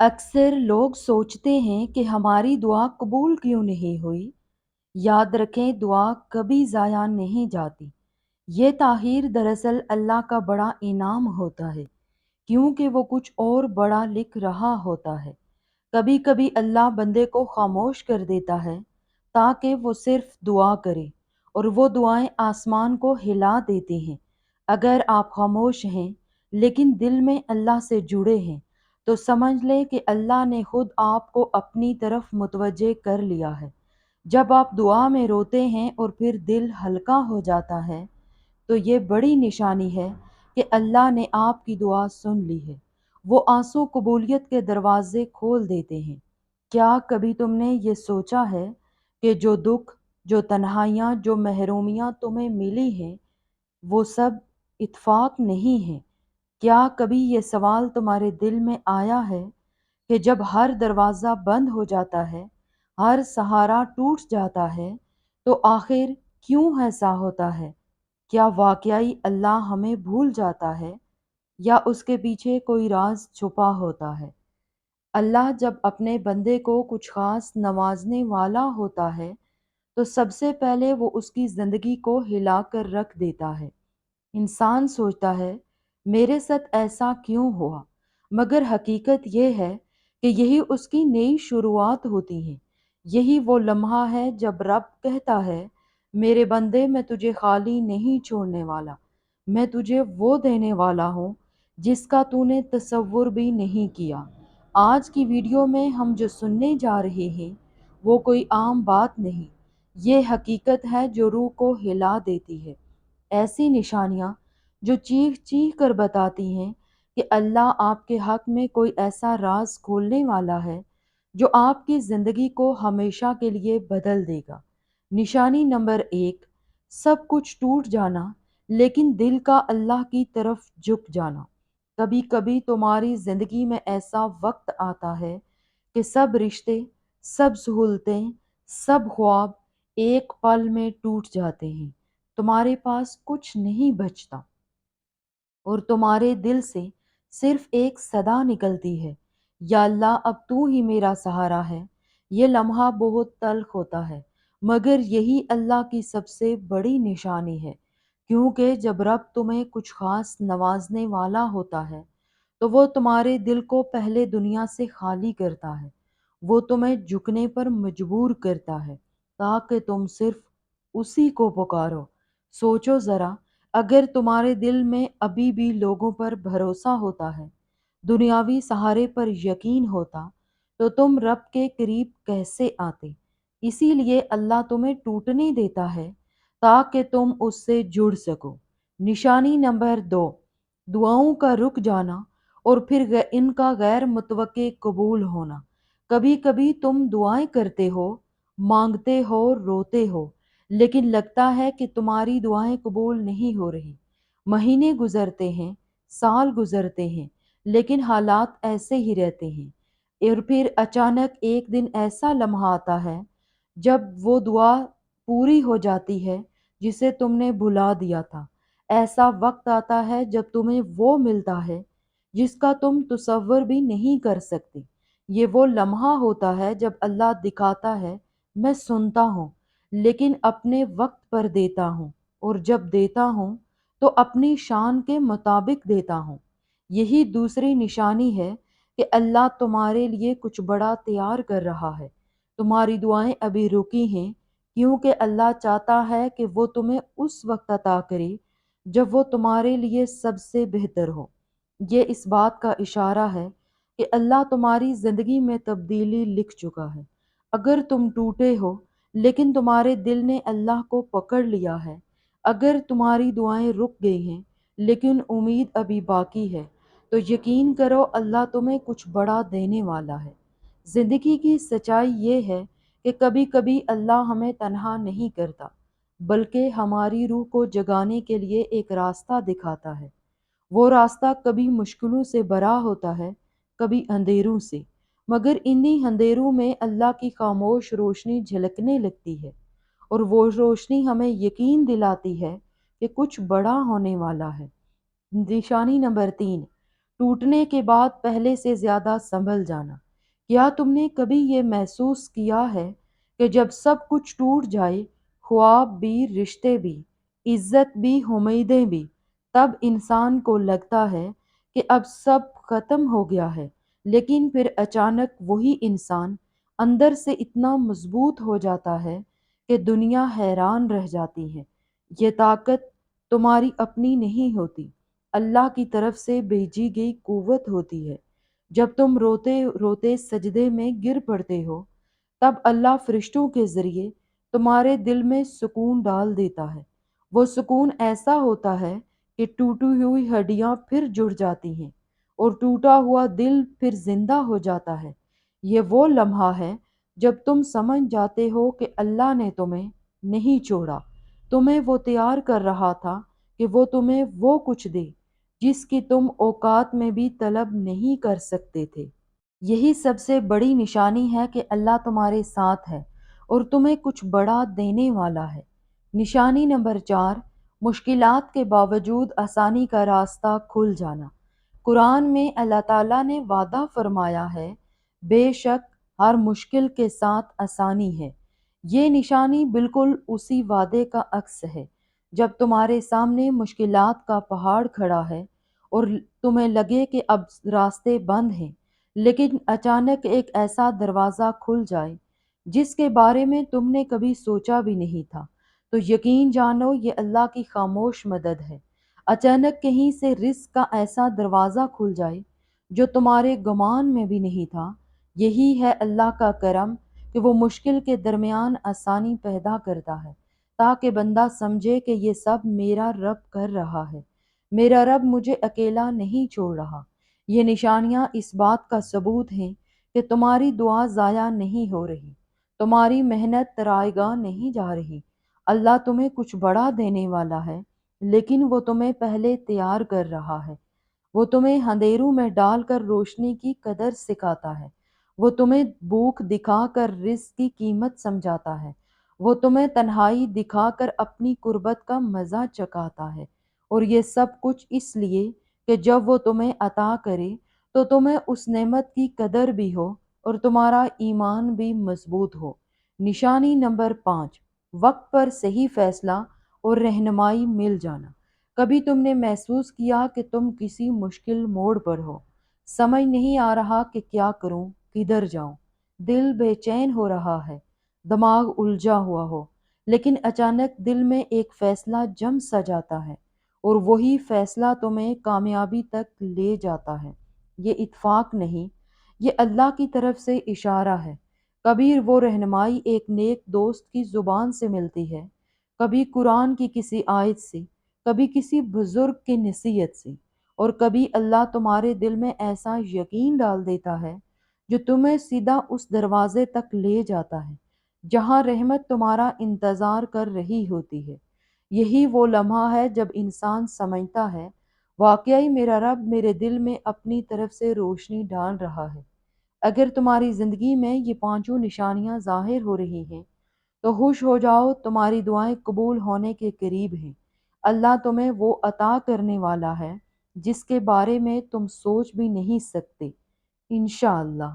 اکثر لوگ سوچتے ہیں کہ ہماری دعا قبول کیوں نہیں ہوئی۔ یاد رکھیں، دعا کبھی ضائع نہیں جاتی۔ یہ تاخیر دراصل اللہ کا بڑا انعام ہوتا ہے، کیونکہ وہ کچھ اور بڑا لکھ رہا ہوتا ہے۔ کبھی کبھی اللہ بندے کو خاموش کر دیتا ہے تاکہ وہ صرف دعا کرے، اور وہ دعائیں آسمان کو ہلا دیتی ہیں۔ اگر آپ خاموش ہیں لیکن دل میں اللہ سے جڑے ہیں، تو سمجھ لیں کہ اللہ نے خود آپ کو اپنی طرف متوجہ کر لیا ہے۔ جب آپ دعا میں روتے ہیں اور پھر دل ہلکا ہو جاتا ہے، تو یہ بڑی نشانی ہے کہ اللہ نے آپ کی دعا سن لی ہے۔ وہ آنسو قبولیت کے دروازے کھول دیتے ہیں۔ کیا کبھی تم نے یہ سوچا ہے کہ جو دکھ، جو تنہائیاں، جو محرومیاں تمہیں ملی ہیں، وہ سب اتفاق نہیں ہیں؟ کیا کبھی یہ سوال تمہارے دل میں آیا ہے کہ جب ہر دروازہ بند ہو جاتا ہے، ہر سہارا ٹوٹ جاتا ہے، تو آخر کیوں ایسا ہوتا ہے؟ کیا واقعی اللہ ہمیں بھول جاتا ہے، یا اس کے پیچھے کوئی راز چھپا ہوتا ہے؟ اللہ جب اپنے بندے کو کچھ خاص نوازنے والا ہوتا ہے، تو سب سے پہلے وہ اس کی زندگی کو ہلا کر رکھ دیتا ہے۔ انسان سوچتا ہے، میرے ساتھ ایسا کیوں ہوا؟ مگر حقیقت یہ ہے کہ یہی اس کی نئی شروعات ہوتی ہے۔ یہی وہ لمحہ ہے جب رب کہتا ہے، میرے بندے، میں تجھے خالی نہیں چھوڑنے والا۔ میں تجھے وہ دینے والا ہوں جس کا تو نے تصور بھی نہیں کیا۔ آج کی ویڈیو میں ہم جو سننے جا رہے ہیں، وہ کوئی عام بات نہیں۔ یہ حقیقت ہے جو روح کو ہلا دیتی ہے۔ ایسی نشانیاں جو چیخ چیخ کر بتاتی ہیں کہ اللہ آپ کے حق میں کوئی ایسا راز کھولنے والا ہے جو آپ کی زندگی کو ہمیشہ کے لیے بدل دے گا۔ نشانی نمبر 1، سب کچھ ٹوٹ جانا لیکن دل کا اللہ کی طرف جھک جانا۔ کبھی کبھی تمہاری زندگی میں ایسا وقت آتا ہے کہ سب رشتے، سب سہولتیں، سب خواب ایک پل میں ٹوٹ جاتے ہیں۔ تمہارے پاس کچھ نہیں بچتا، اور تمہارے دل سے صرف ایک صدا نکلتی ہے، یا اللہ، اب تو ہی میرا سہارا ہے۔ یہ لمحہ بہت تلخ ہوتا ہے، مگر یہی اللہ کی سب سے بڑی نشانی ہے، کیونکہ جب رب تمہیں کچھ خاص نوازنے والا ہوتا ہے، تو وہ تمہارے دل کو پہلے دنیا سے خالی کرتا ہے۔ وہ تمہیں جھکنے پر مجبور کرتا ہے تاکہ تم صرف اسی کو پکارو۔ سوچو ذرا، اگر تمہارے دل میں ابھی بھی لوگوں پر بھروسہ ہوتا ہے، دنیاوی سہارے پر یقین ہوتا، تو تم رب کے قریب کیسے آتے؟ اسی لیے اللہ تمہیں ٹوٹنے دیتا ہے تاکہ تم اس سے جڑ سکو۔ نشانی نمبر 2، دعاؤں کا رک جانا اور پھر ان کا غیر متوقع قبول ہونا۔ کبھی کبھی تم دعائیں کرتے ہو، مانگتے ہو، روتے ہو، لیکن لگتا ہے کہ تمہاری دعائیں قبول نہیں ہو رہی۔ مہینے گزرتے ہیں، سال گزرتے ہیں، لیکن حالات ایسے ہی رہتے ہیں۔ اور پھر اچانک ایک دن ایسا لمحہ آتا ہے جب وہ دعا پوری ہو جاتی ہے جسے تم نے بھلا دیا تھا۔ ایسا وقت آتا ہے جب تمہیں وہ ملتا ہے جس کا تم تصور بھی نہیں کر سکتے۔ یہ وہ لمحہ ہوتا ہے جب اللہ دکھاتا ہے، میں سنتا ہوں، لیکن اپنے وقت پر دیتا ہوں، اور جب دیتا ہوں تو اپنی شان کے مطابق دیتا ہوں۔ یہی دوسری نشانی ہے کہ اللہ تمہارے لیے کچھ بڑا تیار کر رہا ہے۔ تمہاری دعائیں ابھی رکی ہیں کیونکہ اللہ چاہتا ہے کہ وہ تمہیں اس وقت عطا کرے جب وہ تمہارے لیے سب سے بہتر ہو۔ یہ اس بات کا اشارہ ہے کہ اللہ تمہاری زندگی میں تبدیلی لکھ چکا ہے۔ اگر تم ٹوٹے ہو لیکن تمہارے دل نے اللہ کو پکڑ لیا ہے، اگر تمہاری دعائیں رک گئی ہیں لیکن امید ابھی باقی ہے، تو یقین کرو اللہ تمہیں کچھ بڑا دینے والا ہے۔ زندگی کی سچائی یہ ہے کہ کبھی کبھی اللہ ہمیں تنہا نہیں کرتا، بلکہ ہماری روح کو جگانے کے لیے ایک راستہ دکھاتا ہے۔ وہ راستہ کبھی مشکلوں سے بھرا ہوتا ہے، کبھی اندھیروں سے، مگر انہی اندھیروں میں اللہ کی خاموش روشنی جھلکنے لگتی ہے، اور وہ روشنی ہمیں یقین دلاتی ہے کہ کچھ بڑا ہونے والا ہے۔ نشانی نمبر 3، ٹوٹنے کے بعد پہلے سے زیادہ سنبھل جانا۔ کیا تم نے کبھی یہ محسوس کیا ہے کہ جب سب کچھ ٹوٹ جائے، خواب بھی، رشتے بھی، عزت بھی، امیدیں بھی، تب انسان کو لگتا ہے کہ اب سب ختم ہو گیا ہے، لیکن پھر اچانک وہی انسان اندر سے اتنا مضبوط ہو جاتا ہے کہ دنیا حیران رہ جاتی ہے۔ یہ طاقت تمہاری اپنی نہیں ہوتی، اللہ کی طرف سے بھیجی گئی قوت ہوتی ہے۔ جب تم روتے روتے سجدے میں گر پڑتے ہو، تب اللہ فرشتوں کے ذریعے تمہارے دل میں سکون ڈال دیتا ہے۔ وہ سکون ایسا ہوتا ہے کہ ٹوٹی ہوئی ہڈیاں پھر جڑ جاتی ہیں اور ٹوٹا ہوا دل پھر زندہ ہو جاتا ہے۔ یہ وہ لمحہ ہے جب تم سمجھ جاتے ہو کہ اللہ نے تمہیں نہیں چھوڑا، تمہیں وہ تیار کر رہا تھا کہ وہ تمہیں وہ کچھ دے جس کی تم اوقات میں بھی طلب نہیں کر سکتے تھے۔ یہی سب سے بڑی نشانی ہے کہ اللہ تمہارے ساتھ ہے اور تمہیں کچھ بڑا دینے والا ہے۔ نشانی نمبر 4، مشکلات کے باوجود آسانی کا راستہ کھل جانا۔ قرآن میں اللہ تعالیٰ نے وعدہ فرمایا ہے، بے شک ہر مشکل کے ساتھ آسانی ہے۔ یہ نشانی بالکل اسی وعدے کا عکس ہے۔ جب تمہارے سامنے مشکلات کا پہاڑ کھڑا ہے اور تمہیں لگے کہ اب راستے بند ہیں، لیکن اچانک ایک ایسا دروازہ کھل جائے جس کے بارے میں تم نے کبھی سوچا بھی نہیں تھا، تو یقین جانو یہ اللہ کی خاموش مدد ہے۔ اچانک کہیں سے رزق کا ایسا دروازہ کھل جائے جو تمہارے گمان میں بھی نہیں تھا۔ یہی ہے اللہ کا کرم کہ وہ مشکل کے درمیان آسانی پیدا کرتا ہے، تاکہ بندہ سمجھے کہ یہ سب میرا رب کر رہا ہے، میرا رب مجھے اکیلا نہیں چھوڑ رہا۔ یہ نشانیاں اس بات کا ثبوت ہیں کہ تمہاری دعا ضائع نہیں ہو رہی، تمہاری محنت رائے گاہ نہیں جا رہی۔ اللہ تمہیں کچھ بڑا دینے والا ہے، لیکن وہ تمہیں پہلے تیار کر رہا ہے۔ وہ تمہیں اندھیروں میں ڈال کر روشنی کی قدر سکھاتا ہے۔ وہ تمہیں بھوک دکھا کر رزق کی قیمت سمجھاتا ہے۔ وہ تمہیں تنہائی دکھا کر اپنی قربت کا مزہ چکھاتا ہے، اور یہ سب کچھ اس لیے کہ جب وہ تمہیں عطا کرے تو تمہیں اس نعمت کی قدر بھی ہو اور تمہارا ایمان بھی مضبوط ہو۔ نشانی نمبر 5، وقت پر صحیح فیصلہ اور رہنمائی مل جانا۔ کبھی تم نے محسوس کیا کہ تم کسی مشکل موڑ پر ہو، سمجھ نہیں آ رہا کہ کیا کروں، کدھر جاؤں، دل بے چین ہو رہا ہے، دماغ الجھا ہوا ہو، لیکن اچانک دل میں ایک فیصلہ جم سا جاتا ہے اور وہی فیصلہ تمہیں کامیابی تک لے جاتا ہے۔ یہ اتفاق نہیں، یہ اللہ کی طرف سے اشارہ ہے۔ کبھی وہ رہنمائی ایک نیک دوست کی زبان سے ملتی ہے، کبھی قرآن کی کسی آیت سے، کبھی کسی بزرگ کی نصیحت سے، اور کبھی اللہ تمہارے دل میں ایسا یقین ڈال دیتا ہے جو تمہیں سیدھا اس دروازے تک لے جاتا ہے جہاں رحمت تمہارا انتظار کر رہی ہوتی ہے۔ یہی وہ لمحہ ہے جب انسان سمجھتا ہے، واقعی میرا رب میرے دل میں اپنی طرف سے روشنی ڈال رہا ہے۔ اگر تمہاری زندگی میں یہ پانچوں نشانیاں ظاہر ہو رہی ہیں تو خوش ہو جاؤ، تمہاری دعائیں قبول ہونے کے قریب ہیں۔ اللہ تمہیں وہ عطا کرنے والا ہے جس کے بارے میں تم سوچ بھی نہیں سکتے، انشاءاللہ۔